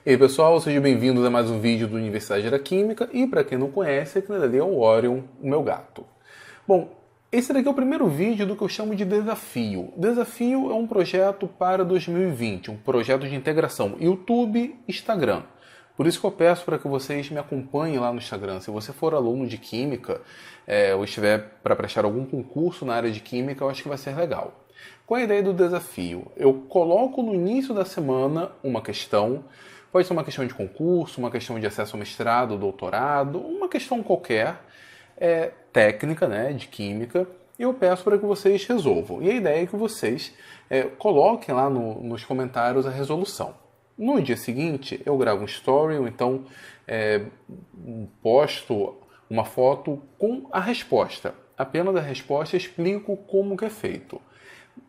E aí pessoal, sejam bem-vindos a mais um vídeo do Universidade da Química e para quem não conhece, aquele ali é o Orion, o meu gato. Bom, esse daqui é o primeiro vídeo do que eu chamo de desafio. Desafio é um projeto para 2020, um projeto de integração YouTube-Instagram. Por isso que eu peço para que vocês me acompanhem lá no Instagram. Se você for aluno de Química ou estiver para prestar algum concurso na área de Química, eu acho que vai ser legal. Qual é a ideia do desafio? Eu coloco no início da semana uma questão, pode ser uma questão de concurso, uma questão de acesso ao mestrado, doutorado, uma questão qualquer, técnica, né, de química, e eu peço para que vocês resolvam. E a ideia é que vocês coloquem lá nos comentários a resolução. No dia seguinte, eu gravo um story, ou então posto uma foto com a resposta. Apenas a resposta explico como que é feito.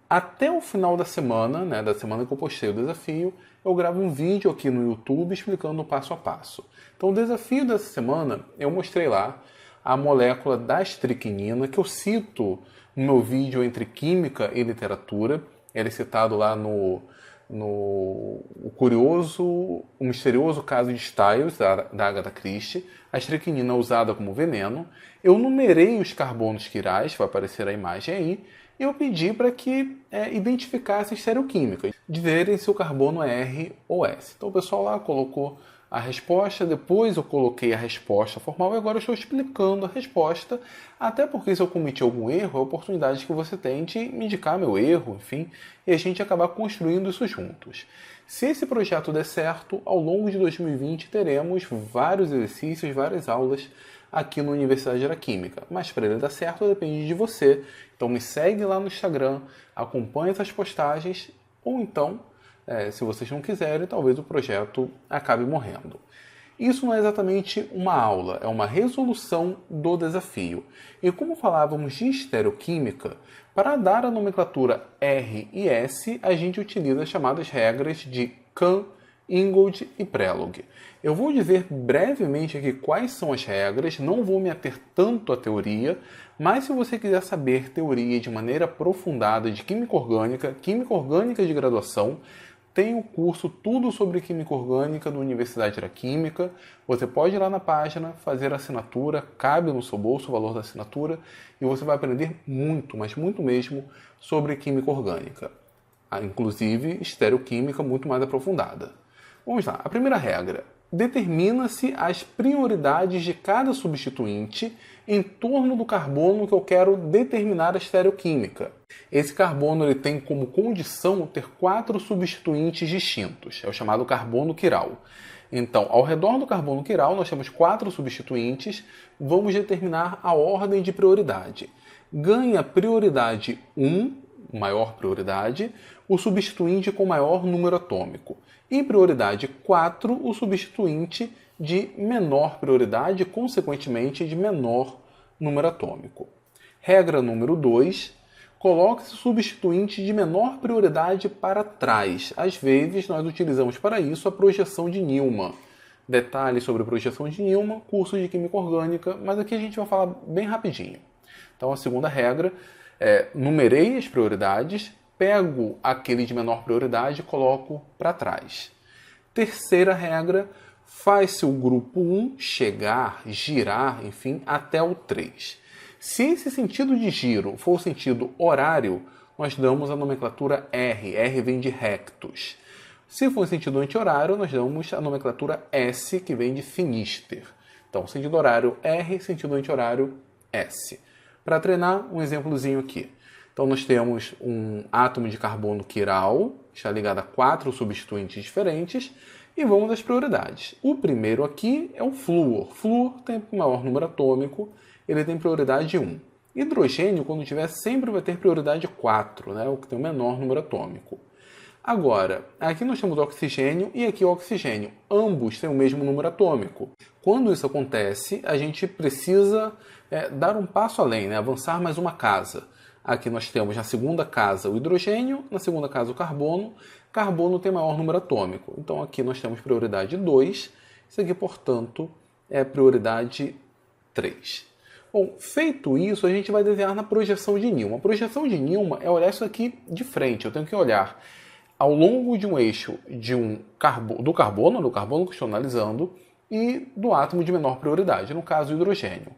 Até o final da semana, né, da semana que eu postei o desafio, eu gravo um vídeo aqui no YouTube explicando o passo a passo. Então o desafio dessa semana, eu mostrei lá a molécula da estricnina, que eu cito no meu vídeo entre Química e Literatura. Ele é citado lá no o misterioso caso de Styles, da Agatha Christie. A estricnina é usada como veneno. Eu numerei os carbonos quirais, vai aparecer a imagem aí, e eu pedi para que identificasse estereoquímica, de verem se o carbono é R ou S. Então o pessoal lá colocou a resposta, depois eu coloquei a resposta formal e agora eu estou explicando a resposta, até porque se eu cometi algum erro, é a oportunidade que você tem de me indicar meu erro, enfim, e a gente acabar construindo isso juntos. Se esse projeto der certo, ao longo de 2020 teremos vários exercícios, várias aulas aqui na Universidade da Química, mas para ele dar certo depende de você. Então me segue lá no Instagram, acompanhe essas postagens, ou então, se vocês não quiserem, talvez o projeto acabe morrendo. Isso não é exatamente uma aula, é uma resolução do desafio. E como falávamos de estereoquímica, para dar a nomenclatura R e S, a gente utiliza as chamadas regras de Kahn, Ingold e Prelog. Eu vou dizer brevemente aqui quais são as regras, não vou me ater tanto à teoria, mas se você quiser saber teoria de maneira aprofundada de química orgânica de graduação, tem o curso Tudo sobre Química Orgânica da Universidade da Química. Você pode ir lá na página, fazer a assinatura, cabe no seu bolso o valor da assinatura, e você vai aprender muito, mas muito mesmo, sobre química orgânica. Inclusive estereoquímica muito mais aprofundada. Vamos lá, a primeira regra. Determina-se as prioridades de cada substituinte em torno do carbono que eu quero determinar a estereoquímica. Esse carbono ele tem como condição ter 4 substituintes distintos, é o chamado carbono quiral. Então, ao redor do carbono quiral, nós temos 4 substituintes, vamos determinar a ordem de prioridade. Ganha prioridade 1, maior prioridade, o substituinte com maior número atômico. E prioridade 4, o substituinte de menor prioridade, consequentemente de menor número atômico. Regra número 2, coloque-se o substituinte de menor prioridade para trás. Às vezes nós utilizamos para isso a projeção de Newman. Detalhes sobre a projeção de Newman, curso de Química Orgânica, mas aqui a gente vai falar bem rapidinho. Então a segunda regra numerei as prioridades, pego aquele de menor prioridade e coloco para trás. Terceira regra, faz-se o grupo 1 chegar, girar, enfim, até o 3. Se esse sentido de giro for o sentido horário, nós damos a nomenclatura R. R vem de rectus. Se for o sentido anti-horário, nós damos a nomenclatura S, que vem de sinister. Então, sentido horário R, sentido anti-horário S. Para treinar, um exemplozinho aqui. Então nós temos um átomo de carbono quiral, está ligado a 4 substituintes diferentes, e vamos às prioridades. O primeiro aqui é o flúor. Flúor tem o maior número atômico, ele tem prioridade 1. Hidrogênio, quando tiver, sempre vai ter prioridade 4, né, o que tem o menor número atômico. Agora, aqui nós temos o oxigênio e aqui o oxigênio. Ambos têm o mesmo número atômico. Quando isso acontece, a gente precisa dar um passo além, né, avançar mais uma casa. Aqui nós temos na segunda casa o hidrogênio, na segunda casa o carbono. Carbono tem maior número atômico. Então aqui nós temos prioridade 2. Isso aqui, portanto, é prioridade 3. Bom, feito isso, a gente vai desenhar na projeção de Newman. A projeção de Newman é olhar isso aqui de frente. Eu tenho que olhar ao longo de um eixo do carbono que estou analisando, e do átomo de menor prioridade, no caso o hidrogênio.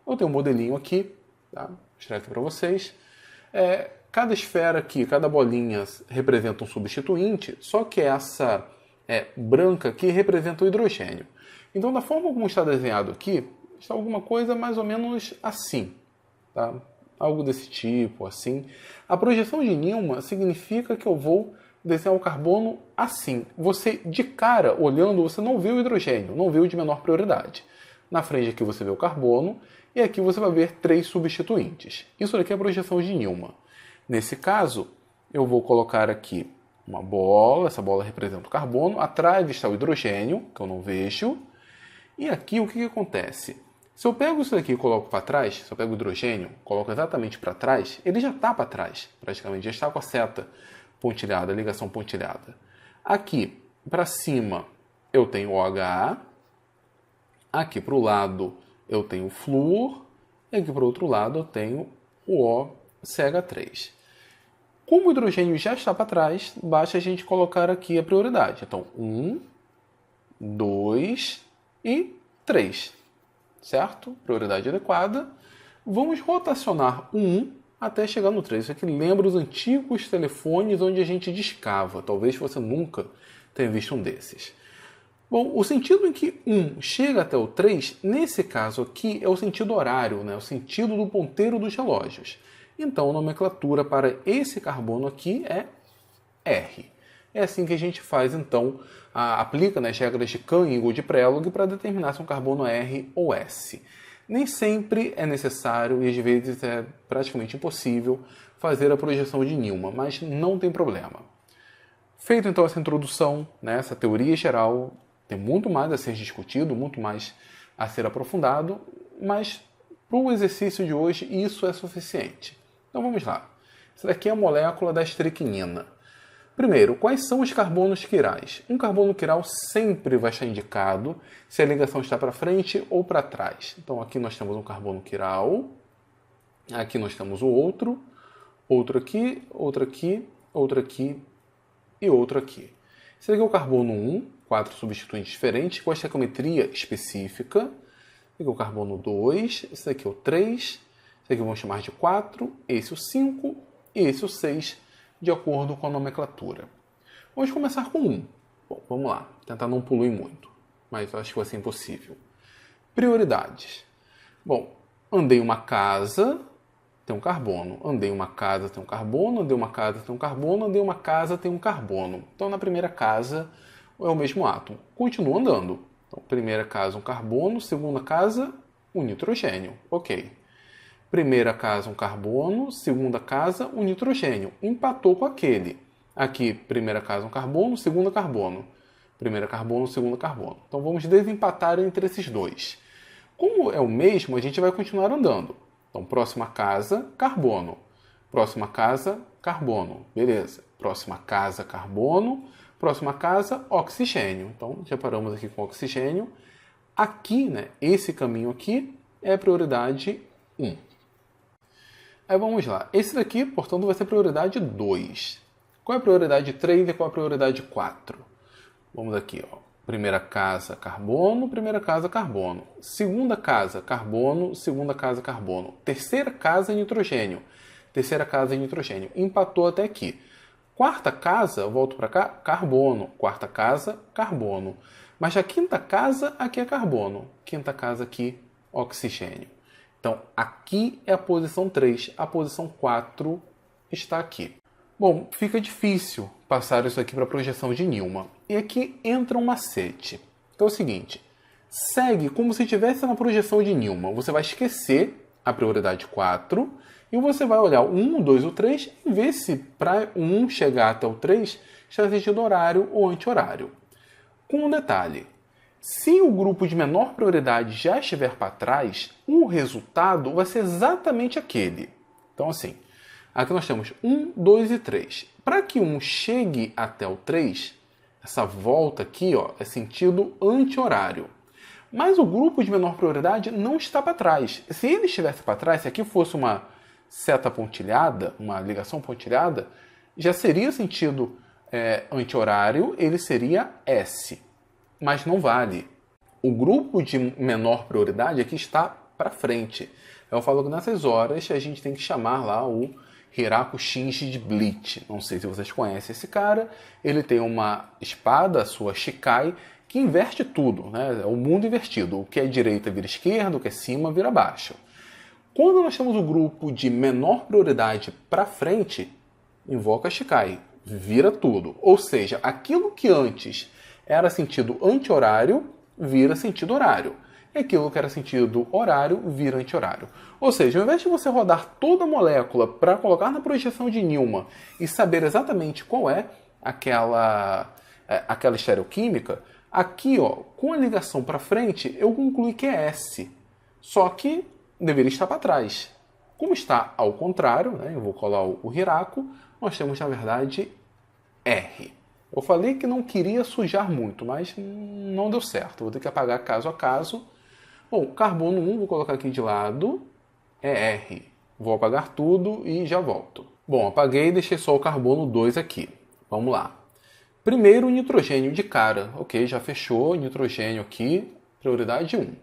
Eu tenho um modelinho aqui, tá? Vou mostrar aqui para vocês. Cada esfera aqui, cada bolinha representa um substituinte, só que essa branca aqui representa o hidrogênio. Então, da forma como está desenhado aqui, está alguma coisa mais ou menos assim, tá? Algo desse tipo, assim. A projeção de Newman significa que eu vou desenhar o carbono assim. Você, de cara, olhando, você não vê o hidrogênio, não vê o de menor prioridade. Na frente aqui você vê o carbono, e aqui você vai ver 3 substituintes. Isso daqui é a projeção de Newman. Nesse caso, eu vou colocar aqui uma bola, essa bola representa o carbono, atrás está o hidrogênio, que eu não vejo, e aqui o que acontece? Se eu pego isso daqui e coloco para trás, se eu pego o hidrogênio, coloco exatamente para trás, ele já está para trás, praticamente, já está com a seta pontilhada, a ligação pontilhada. Aqui, para cima, eu tenho OH, aqui para o lado eu tenho o flúor, e aqui para o outro lado eu tenho o OCH3. Como o hidrogênio já está para trás, basta a gente colocar aqui a prioridade. Então, 1, 2 e 3. Certo? Prioridade adequada. Vamos rotacionar o 1 até chegar no 3. Isso aqui lembra os antigos telefones onde a gente discava. Talvez você nunca tenha visto um desses. Bom, o sentido em que 1 chega até o 3, nesse caso aqui, é o sentido horário, né? O sentido do ponteiro dos relógios. Então, a nomenclatura para esse carbono aqui é R. É assim que a gente faz, então, aplica nas regras de Canning ou de Prelog para determinar se um carbono é R ou S. Nem sempre é necessário e às vezes é praticamente impossível fazer a projeção de Newman, mas não tem problema. Feito então essa introdução, né, essa teoria geral, tem muito mais a ser discutido, muito mais a ser aprofundado, mas para o exercício de hoje isso é suficiente. Então vamos lá. Essa daqui é a molécula da estricnina. Primeiro, quais são os carbonos quirais? Um carbono quiral sempre vai estar indicado se a ligação está para frente ou para trás. Então aqui nós temos um carbono quiral, aqui nós temos o outro, outro aqui, outro aqui, outro aqui e outro aqui. Esse aqui é o carbono 1, 4 substituintes diferentes, com a estequiometria específica. Esse aqui é o carbono 2, esse aqui é o 3, esse aqui vamos chamar de 4, esse o 5 e esse o 6, de acordo com a nomenclatura. Vamos começar com 1. Bom, vamos lá, tentar não poluir muito, mas eu acho que vai ser impossível. Prioridades. Bom, andei uma casa, tem um carbono. Andei uma casa, tem um carbono. Andei uma casa, tem um carbono. Andei uma casa, tem um carbono. Então, na primeira casa, é o mesmo átomo. Continua andando. Então, primeira casa, um carbono. Segunda casa, um nitrogênio. Ok. Primeira casa, um carbono. Segunda casa, um nitrogênio. Empatou com aquele. Aqui, primeira casa, um carbono. Segunda, carbono. Primeira carbono, segunda carbono. Então, vamos desempatar entre esses dois. Como é o mesmo, a gente vai continuar andando. Então, próxima casa, carbono. Próxima casa, carbono. Beleza. Próxima casa, carbono. Próxima casa, oxigênio. Então, já paramos aqui com oxigênio. Aqui, né, esse caminho aqui é a prioridade 1. Aí vamos lá. Esse daqui, portanto, vai ser prioridade 2. Qual é a prioridade 3 e qual é a prioridade 4? Vamos aqui, ó. Primeira casa, carbono. Primeira casa, carbono. Segunda casa, carbono. Segunda casa, carbono. Terceira casa, nitrogênio. Terceira casa, nitrogênio. Empatou até aqui. Quarta casa, volto para cá, carbono. Quarta casa, carbono. Mas a quinta casa, aqui é carbono. Quinta casa aqui, oxigênio. Então, aqui é a posição 3. A posição 4 está aqui. Bom, fica difícil passar isso aqui para a projeção de Newman. E aqui entra um macete. Então é o seguinte, segue como se estivesse na projeção de Newman. Você vai esquecer a prioridade 4 e você vai olhar o 1, o 2 e o 3 e ver se para o 1 chegar até o 3 está sentido horário ou anti-horário. Com um detalhe, se o grupo de menor prioridade já estiver para trás, o resultado vai ser exatamente aquele. Então assim, aqui nós temos 1, 2 e 3. Para que 1 chegue até o 3, essa volta aqui, ó, é sentido anti-horário. Mas o grupo de menor prioridade não está para trás. Se ele estivesse para trás, se aqui fosse uma seta pontilhada, uma ligação pontilhada, já seria sentido anti-horário, ele seria S. Mas não vale. O grupo de menor prioridade aqui está para frente. Eu falo que nessas horas a gente tem que chamar lá o Hirako Shinji de Bleach. Não sei se vocês conhecem esse cara. Ele tem uma espada, a sua Shikai, que inverte tudo, né? É o mundo invertido. O que é direita vira esquerda, o que é cima vira baixo. Quando nós temos o grupo de menor prioridade para frente, invoca a Shikai, vira tudo. Ou seja, aquilo que antes era sentido anti-horário, vira sentido horário. E aquilo que era sentido horário, vira anti-horário. Ou seja, ao invés de você rodar toda a molécula para colocar na projeção de Newman e saber exatamente qual é aquela estereoquímica, aqui, ó, com a ligação para frente, eu concluí que é S. Só que deveria estar para trás. Como está ao contrário, né, eu vou colar o Hirako, nós temos, na verdade, R. Eu falei que não queria sujar muito, mas não deu certo. Vou ter que apagar caso a caso. Bom, carbono 1, vou colocar aqui de lado, é R. Vou apagar tudo e já volto. Bom, apaguei e deixei só o carbono 2 aqui. Vamos lá. Primeiro, o nitrogênio de cara. Ok, já fechou. Nitrogênio aqui, prioridade 1.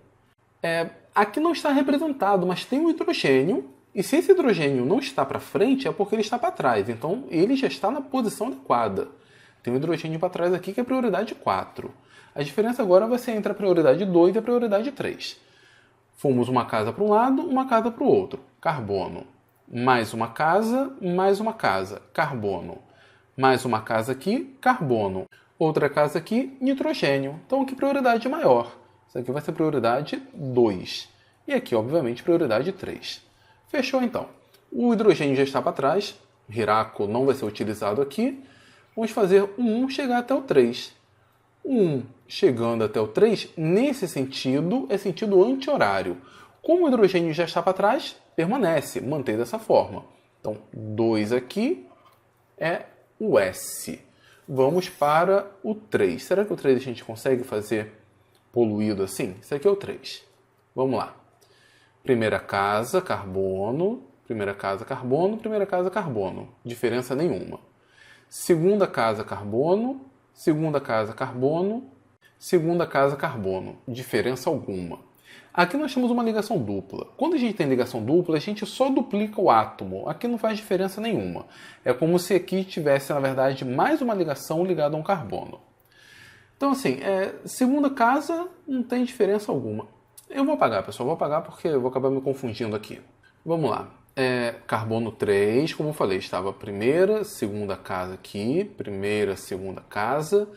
Aqui não está representado, mas tem o hidrogênio. E se esse hidrogênio não está para frente, é porque ele está para trás. Então, ele já está na posição adequada. Tem um hidrogênio para trás aqui que é prioridade 4. A diferença agora vai ser entre a prioridade 2 e a prioridade 3. Fomos uma casa para um lado, uma casa para o outro. Carbono. Mais uma casa, carbono. Mais uma casa aqui, carbono. Outra casa aqui, nitrogênio. Então, que prioridade maior? Isso aqui vai ser prioridade 2. E aqui, obviamente, prioridade 3. Fechou, então. O hidrogênio já está para trás. Hirako não vai ser utilizado aqui. Vamos fazer o 1 chegar até o 3. O 1 chegando até o 3, nesse sentido, é sentido anti-horário. Como o hidrogênio já está para trás, permanece, mantém dessa forma. Então, 2 aqui é o S. Vamos para o 3. Será que o 3 a gente consegue fazer poluído assim? Esse aqui é o 3. Vamos lá. Primeira casa, carbono. Primeira casa, carbono. Primeira casa, carbono. Diferença nenhuma. Segunda casa, carbono. Segunda casa, carbono. Segunda casa, carbono. Diferença alguma. Aqui nós temos uma ligação dupla. Quando a gente tem ligação dupla, a gente só duplica o átomo. Aqui não faz diferença nenhuma. É como se aqui tivesse, na verdade, mais uma ligação ligada a um carbono. Então, assim, segunda casa não tem diferença alguma. Eu vou apagar, pessoal. Vou apagar porque eu vou acabar me confundindo aqui. Vamos lá. Carbono 3, como eu falei, estava primeira, segunda casa aqui. Primeira, segunda casa.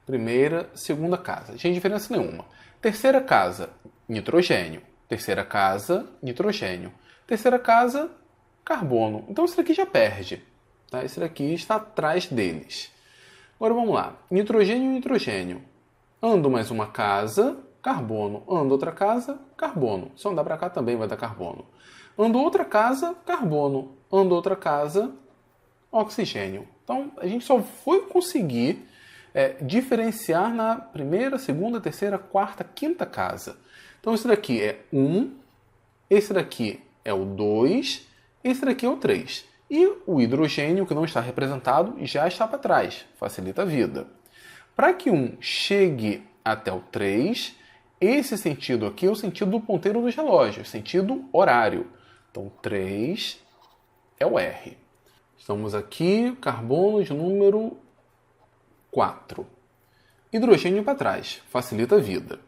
Primeira, segunda casa. Não tem diferença nenhuma. Terceira casa, nitrogênio. Terceira casa, nitrogênio. Terceira casa, carbono. Então, isso daqui já perde. Tá? Esse daqui está atrás deles. Agora vamos lá. Nitrogênio e nitrogênio. Ando mais uma casa, carbono. Ando outra casa, carbono. Se eu andar para cá também vai dar carbono. Ando outra casa, carbono. Ando outra casa, oxigênio. Então, a gente só foi conseguir diferenciar na primeira, segunda, terceira, quarta, quinta casa. Então, esse daqui é 1, esse daqui é o 2, esse daqui é o 3. E o hidrogênio, que não está representado, já está para trás. Facilita a vida. Para que 1 chegue até o 3, esse sentido aqui é o sentido do ponteiro dos relógios, sentido horário. Então, 3 é o R. Estamos aqui, carbono de número 4. Hidrogênio para trás, facilita a vida.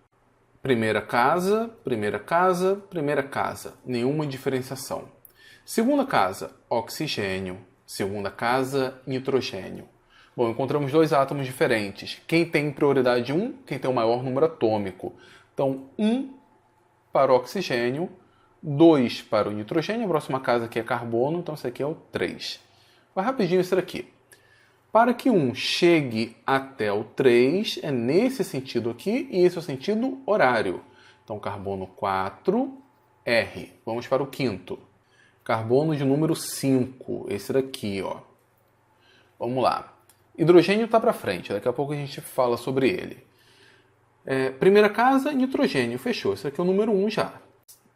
Primeira casa, primeira casa, primeira casa. Nenhuma diferenciação. Segunda casa, oxigênio. Segunda casa, nitrogênio. Bom, encontramos dois átomos diferentes. Quem tem prioridade 1, quem tem o maior número atômico. Então, 1 para o oxigênio, 2 para o nitrogênio. A próxima casa aqui é carbono, então esse aqui é o 3. Vai rapidinho isso daqui. Para que 1 chegue até o 3, é nesse sentido aqui, e esse é o sentido horário. Então, carbono 4, R. Vamos para o quinto. Carbono de número 5, esse daqui, ó. Vamos lá. Hidrogênio está para frente, daqui a pouco a gente fala sobre ele. Primeira casa, nitrogênio, fechou. Esse aqui é o número 1 já.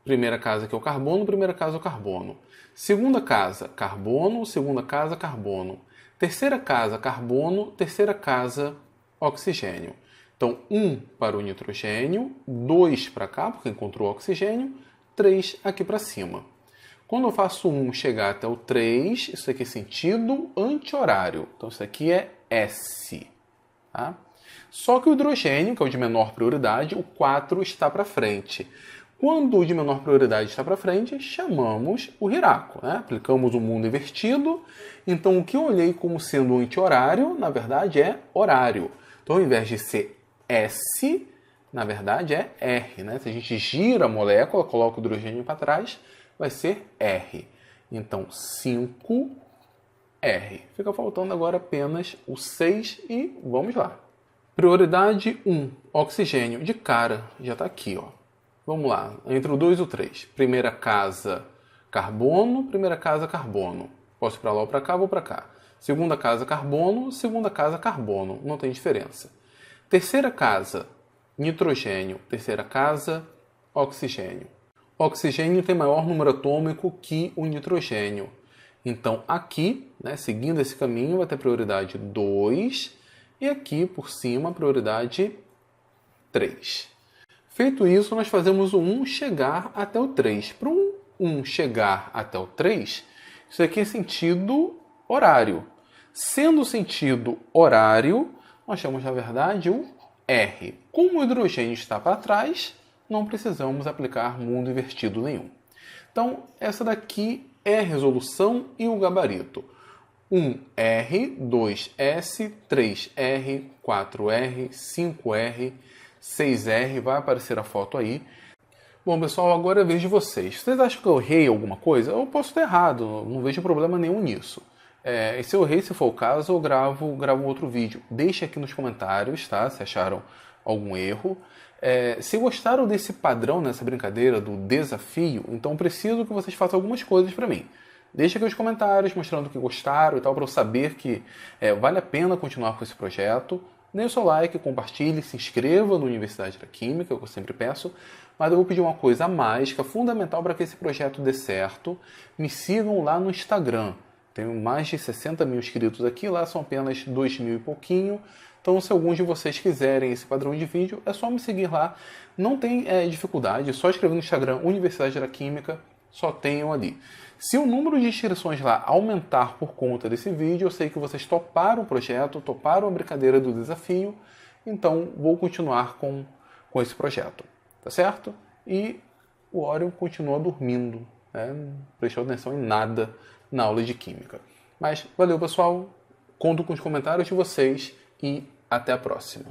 Primeira casa aqui é o carbono, primeira casa é o carbono. Segunda casa, carbono, segunda casa, carbono. Terceira casa, carbono. Terceira casa, oxigênio. Então, 1 para o nitrogênio, 2 para cá, porque encontrou oxigênio, 3 aqui para cima. Quando eu faço 1 chegar até o 3, isso aqui é sentido anti-horário. Então, isso aqui é S. Tá? Só que o hidrogênio, que é o de menor prioridade, o 4 está para frente. Quando o de menor prioridade está para frente, chamamos o Hiraku. Né? Aplicamos o mundo invertido. Então, o que eu olhei como sendo anti-horário, na verdade, é horário. Então, ao invés de ser S, na verdade é R. Né? Se a gente gira a molécula, coloca o hidrogênio para trás, vai ser R. Então, 5R. Fica faltando agora apenas o 6 e vamos lá. Prioridade 1, oxigênio. De cara, já está aqui. Ó. Vamos lá, entre o 2 e o 3. Primeira casa, carbono. Primeira casa, carbono. Posso ir para lá ou para cá, vou para cá. Segunda casa, carbono. Segunda casa, carbono. Não tem diferença. Terceira casa, nitrogênio. Terceira casa, oxigênio. O oxigênio tem maior número atômico que o nitrogênio. Então, aqui, né, seguindo esse caminho, vai ter prioridade 2. E aqui, por cima, prioridade 3. Feito isso, nós fazemos o 1 chegar até o 3. Para um 1 chegar até o 3, isso aqui é sentido horário. Sendo sentido horário, nós temos, na verdade, o R. Como o hidrogênio está para trás, não precisamos aplicar mundo invertido nenhum. Então, essa daqui é a resolução e o gabarito. 1R, 2S, 3R, 4R, 5R, 6R, vai aparecer a foto aí. Bom, pessoal, agora é a vez de vocês. Vocês acham que eu errei alguma coisa? Eu posso estar errado, não vejo problema nenhum nisso. E se eu errei, se for o caso, eu gravo um outro vídeo. Deixe aqui nos comentários, tá? Se acharam algum erro. Se gostaram desse padrão, nessa brincadeira do desafio, então preciso que vocês façam algumas coisas para mim. Deixe aqui os comentários mostrando que gostaram e tal, para eu saber que vale a pena continuar com esse projeto. Dê o seu like, compartilhe, se inscreva no Universidade da Química, que eu sempre peço. Mas eu vou pedir uma coisa a mais, que é fundamental para que esse projeto dê certo. Me sigam lá no Instagram. Tenho mais de 60 mil inscritos aqui, lá são apenas 2 mil e pouquinho. Então, se alguns de vocês quiserem esse padrão de vídeo, é só me seguir lá. Não tem dificuldade, é só escrever no Instagram Universidade da Química, só tenham ali. Se o número de inscrições lá aumentar por conta desse vídeo, eu sei que vocês toparam o projeto, toparam a brincadeira do desafio, então vou continuar com esse projeto, tá certo? E o Orion continua dormindo, né? Não prestou atenção em nada na aula de Química. Mas valeu, pessoal, conto com os comentários de vocês e até a próxima.